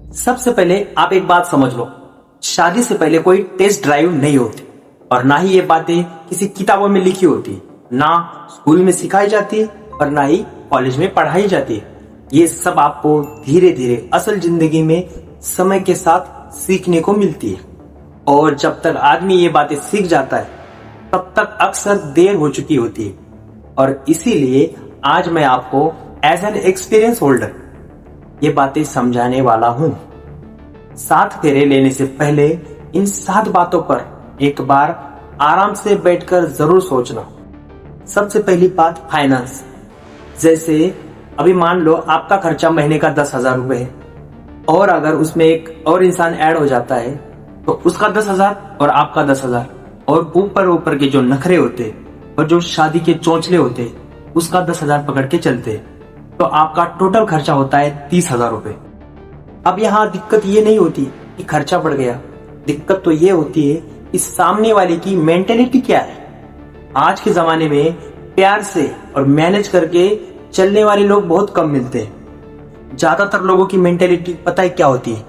सबसे पहले आप एक बात समझ लो, शादी से पहले कोई टेस्ट ड्राइव नहीं होती और ना ही ये बातें किसी किताबों में लिखी होती, ना स्कूल में सिखाई जाती है और ना ही कॉलेज में पढ़ाई जाती है। ये सब आपको धीरे धीरे असल जिंदगी में समय के साथ सीखने को मिलती है और जब तक आदमी ये बातें सीख जाता है तब तक अक्सर देर हो चुकी होती है। और इसीलिए आज मैं आपको एज एन एक्सपीरियंस होल्डर ये बातें समझाने वाला हूं। 7 फेरे लेने से पहले इन 7 बातों पर एक बार आराम से बैठकर जरूर सोचना। सबसे पहली बात, फाइनेंस। जैसे अभी मान लो आपका खर्चा महीने का 10,000 रुपए है और अगर उसमें एक और इंसान ऐड हो जाता है तो उसका 10,000 और आपका 10,000 और ऊपर के जो नखरे होते और जो शादी के चौंचले होते उसका 10,000 पकड़ के चलते तो आपका टोटल खर्चा होता है 30,000 रुपए। अब यहाँ दिक्कत ये नहीं होती कि खर्चा बढ़ गया, दिक्कत तो ये होती है कि सामने वाले की मेंटेलिटी क्या है। आज के जमाने में प्यार से और मैनेज करके चलने वाले लोग बहुत कम मिलते हैं। ज्यादातर लोगों की मेंटेलिटी पता है क्या होती है,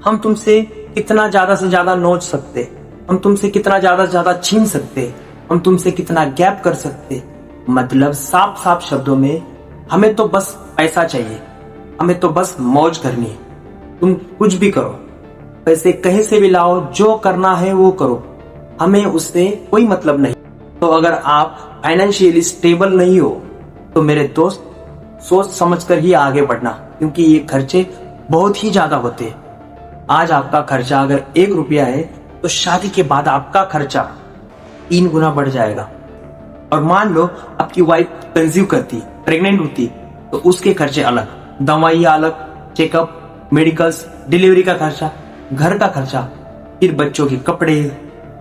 हम तुमसे कितना ज्यादा से ज्यादा नोच सकते, हम तुमसे कितना ज्यादा से ज्यादा छीन सकते, हम तुमसे कितना गैप कर सकते। मतलब साफ साफ शब्दों में, हमें तो बस पैसा चाहिए, हमें तो बस मौज करनी है, तुम कुछ भी करो, पैसे कहीं से भी लाओ, जो करना है वो करो, हमें उससे कोई मतलब नहीं। तो अगर आप फाइनेंशियली स्टेबल नहीं हो तो मेरे दोस्त सोच समझकर ही आगे बढ़ना, क्योंकि ये खर्चे बहुत ही ज्यादा होते हैं। आज आपका खर्चा अगर 1 रुपया है तो शादी के बाद आपका खर्चा 3 गुना बढ़ जाएगा। और मान लो आपकी वाइफ कंसीव करती, प्रेग्नेंट होती तो उसके खर्चे अलग, दवाइयां अलग, चेकअप, मेडिकल्स, डिलीवरी का खर्चा, घर का खर्चा, फिर बच्चों के कपड़े,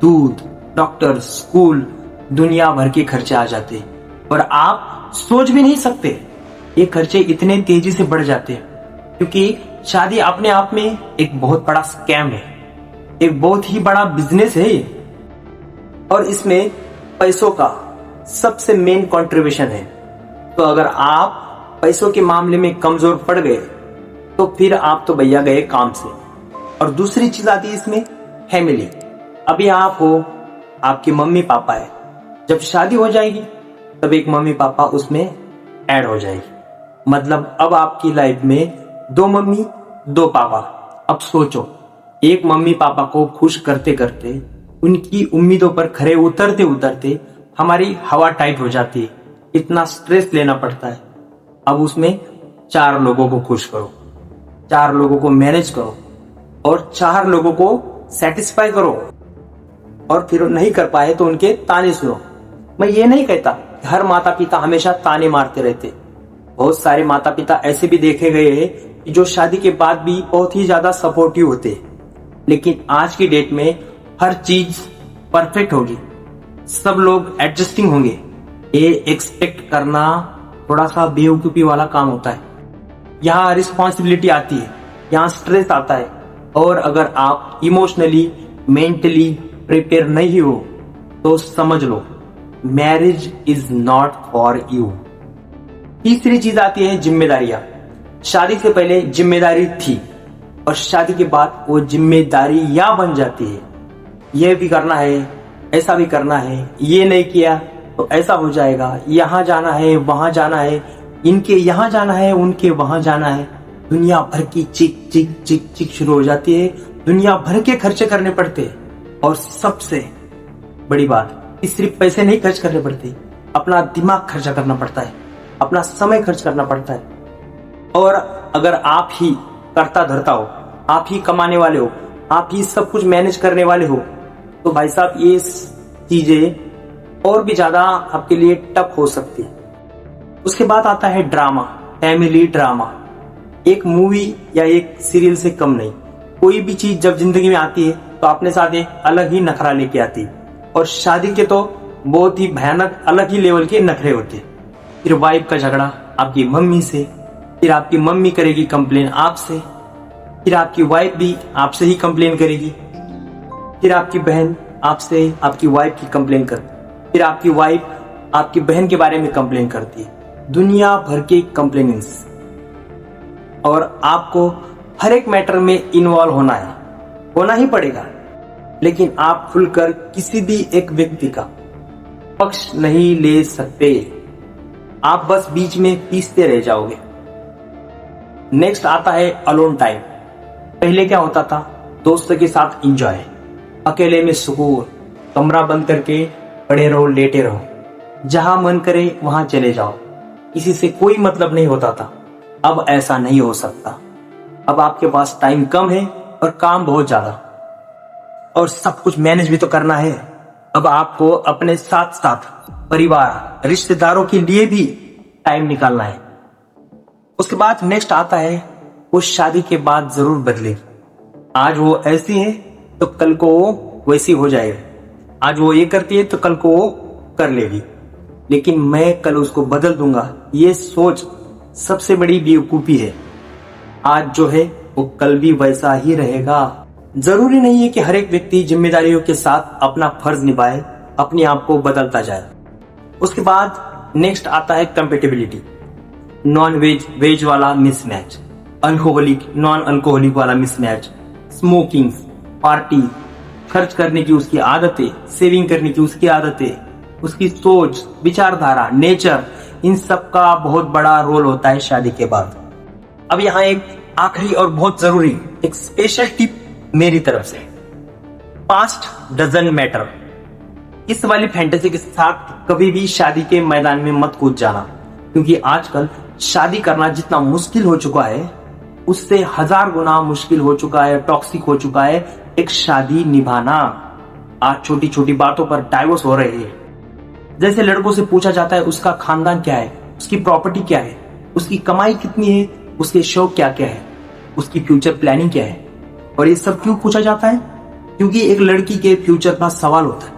दूध, डॉक्टर, स्कूल, दुनिया भर के खर्चे आ जाते और आप सोच भी नहीं सकते ये खर्चे इतने तेजी से बढ़ जाते हैं, क्योंकि शादी अपने आप में एक बहुत बड़ा स्कैम है, एक बहुत ही बड़ा बिजनेस है और इसमें पैसों का सबसे मेन कंट्रीब्यूशन है। तो अगर आप पैसों के मामले में कमजोर पड़ गए तो फिर आप तो भैया गए काम से। और दूसरी चीज आती है इसमें, फैमिली। अभी आप हो, आपके मम्मी पापा है, जब शादी हो जाएगी तब एक मम्मी पापा उसमें ऐड हो जाएगी। मतलब अब आपकी लाइफ में 2 मम्मी 2 पापा। अब सोचो, एक मम्मी पापा को खुश करते करते, उनकी उम्मीदों पर खरे उतरते उतरते हमारी हवा टाइट हो जाती है, इतना स्ट्रेस लेना पड़ता है। अब उसमें 4 लोगों को खुश करो, 4 लोगों को मैनेज करो और 4 लोगों को सेटिस्फाई करो और फिर नहीं कर पाए तो उनके ताने सुनो। मैं ये नहीं कहता हर माता पिता हमेशा ताने मारते रहते, बहुत सारे माता पिता ऐसे भी देखे गए हैं जो शादी के बाद भी बहुत ही ज्यादा सपोर्टिव होते, लेकिन आज की डेट में हर चीज परफेक्ट होगी, सब लोग एडजस्टिंग होंगे, ये एक्सपेक्ट करना थोड़ा सा बेवकूफी वाला काम होता है। यहाँ रिस्पॉन्सिबिलिटी आती है, यहाँ स्ट्रेस आता है और अगर आप इमोशनली मेंटली प्रिपेयर नहीं हो तो समझ लो marriage is not for you. तीसरी चीज आती है जिम्मेदारियां। शादी से पहले जिम्मेदारी थी और शादी के बाद वो जिम्मेदारी या बन जाती है, ये भी करना है, ऐसा भी करना है, ये नहीं किया तो ऐसा हो जाएगा, यहाँ जाना है, वहां जाना है, इनके यहाँ जाना है, उनके वहां जाना है। दुनिया भर की चिक चिक चिक चिक शुरू हो जाती है, दुनिया भर के खर्चे करने पड़ते हैं। और सबसे बड़ी बात, सिर्फ पैसे नहीं खर्च करने पड़ते, अपना दिमाग खर्चा करना पड़ता है, अपना समय खर्च करना पड़ता है। और अगर आप ही करता धरता हो, आप ही कमाने वाले हो, आप ही सब कुछ मैनेज करने वाले हो, तो भाई साहब ये चीजें और भी ज्यादा आपके लिए टफ हो सकती है। उसके बाद आता है ड्रामा, फैमिली ड्रामा। एक मूवी या एक सीरियल से कम नहीं, कोई भी चीज जब जिंदगी में आती है तो अपने साथ एक अलग ही नखरा लेके आती है और शादी के तो बहुत ही भयानक अलग ही लेवल के नखरे होते हैं। फिर वाइफ का झगड़ा आपकी मम्मी से, फिर आपकी मम्मी करेगी कंप्लेन आपसे, फिर आपकी वाइफ भी आपसे ही कंप्लेन करेगी, फिर आपकी बहन आपसे आपकी वाइफ की कंप्लेन करती, फिर आपकी वाइफ आपकी बहन के बारे में कंप्लेन करती है, दुनिया भर के कंप्लेनिंग्स। और आपको हर एक मैटर में इन्वॉल्व होना ही पड़ेगा। लेकिन आप खुलकर किसी भी एक व्यक्ति का पक्ष नहीं ले सकते, आप बस बीच में पीसते रह जाओगे। नेक्स्ट आता है अलोन टाइम। पहले क्या होता था, दोस्तों के साथ एंजॉय, अकेले में सुकून, कमरा बंद करके पड़े रहो, लेटे रहो, जहां मन करे वहां चले जाओ, किसी से कोई मतलब नहीं होता था। अब ऐसा नहीं हो सकता। अब आपके पास टाइम कम है और काम बहुत ज्यादा, और सब कुछ मैनेज भी तो करना है। अब आपको अपने साथ साथ परिवार, रिश्तेदारों के लिए भी टाइम निकालना है। उसके बाद नेक्स्ट आता है, वो शादी के बाद जरूर बदलेगी। आज वो ऐसी है तो कल को वो वैसी हो जाएगी। आज वो ये करती है तो कल को वो कर लेगी, लेकिन मैं कल उसको बदल दूंगा, ये सोच सबसे बड़ी बेवकूफी है। आज जो है वो कल भी वैसा ही रहेगा। जरूरी नहीं है कि हर एक व्यक्ति जिम्मेदारियों के साथ अपना फर्ज निभाए, अपने आप को बदलता जाए। उसके बाद नेक्स्ट आता है कंपेटेबिलिटी। नॉन वेज वेज वाला मिसमैच, अल्कोहलिक नॉन अल्कोहलिक वाला मिसमैच, स्मोकिंग, पार्टी, खर्च करने की उसकी आदतें, सेविंग करने की उसकी आदतें, उसकी सोच, विचारधारा, नेचर, इन सब का बहुत बड़ा रोल होता है शादी के बाद। अब यहाँ एक आखिरी और बहुत जरूरी एक स्पेशल टिप मेरी तरफ से, पास्ट डजंट मैटर। इस वाली फैंटेसी के साथ कभी भी शादी के मैदान में मत कूद जाना, क्योंकि आजकल शादी करना जितना मुश्किल हो चुका है, उससे 1000 गुना मुश्किल हो चुका है, टॉक्सिक हो चुका है एक शादी निभाना। आज छोटी छोटी बातों पर डाइवोर्स हो रहे हैं। जैसे लड़कों से पूछा जाता है उसका खानदान क्या है, उसकी प्रॉपर्टी क्या है, उसकी कमाई कितनी है, उसके शौक क्या क्या है, उसकी फ्यूचर प्लानिंग क्या है। और ये सब क्यों पूछा जाता है? क्योंकि एक लड़की के फ्यूचर का सवाल होता है।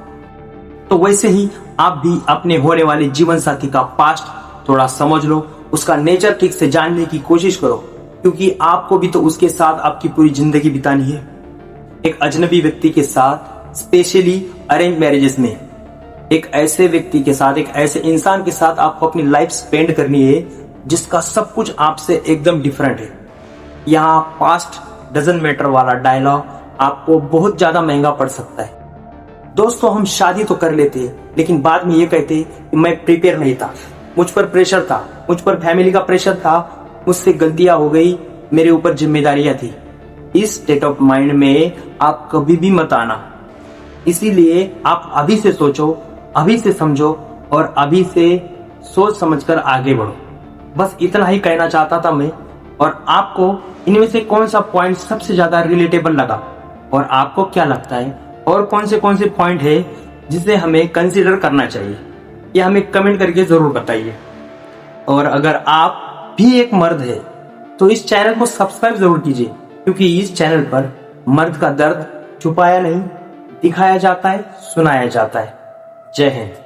तो वैसे ही आप भी अपने होने वाले जीवन साथी का पास्ट थोड़ा समझ लो, उसका नेचर ठीक से जानने की कोशिश करो, क्योंकि आपको भी तो उसके साथ आपकी पूरी जिंदगी बितानी है। एक अजनबी व्यक्ति के साथ, स्पेशली अरेंज मैरिजेस में, एक ऐसे व्यक्ति के साथ, एक ऐसे इंसान के साथ आपको अपनी लाइफ स्पेंड करनी है जिसका सब कुछ आपसे एकदम डिफरेंट है। यहाँ पास्ट डजंट मैटर वाला डायलॉग आपको बहुत ज्यादा महंगा पड़ सकता है। दोस्तों, हम शादी तो कर लेते हैं, लेकिन बाद में ये कहते कि मैं प्रिपेयर नहीं था, मुझ पर प्रेशर था, मुझ पर फैमिली का प्रेशर था, मुझसे गलतियां हो गई, मेरे ऊपर जिम्मेदारियां थी। इस स्टेट ऑफ माइंड में आप कभी भी मत आना। इसीलिए आप अभी से सोचो, अभी से समझो और अभी से सोच समझकर आगे बढ़ो। बस इतना ही कहना चाहता था मैं। और आपको इनमें से कौन सा पॉइंट सबसे ज्यादा रिलेटेबल लगा और आपको क्या लगता है और कौन से पॉइंट है जिसे हमें कंसीडर करना चाहिए, ये हमें कमेंट करके जरूर बताइए। और अगर आप भी एक मर्द है तो इस चैनल को सब्सक्राइब जरूर कीजिए, क्योंकि इस चैनल पर मर्द का दर्द छुपाया नहीं, दिखाया जाता है, सुनाया जाता है। जय हिंद।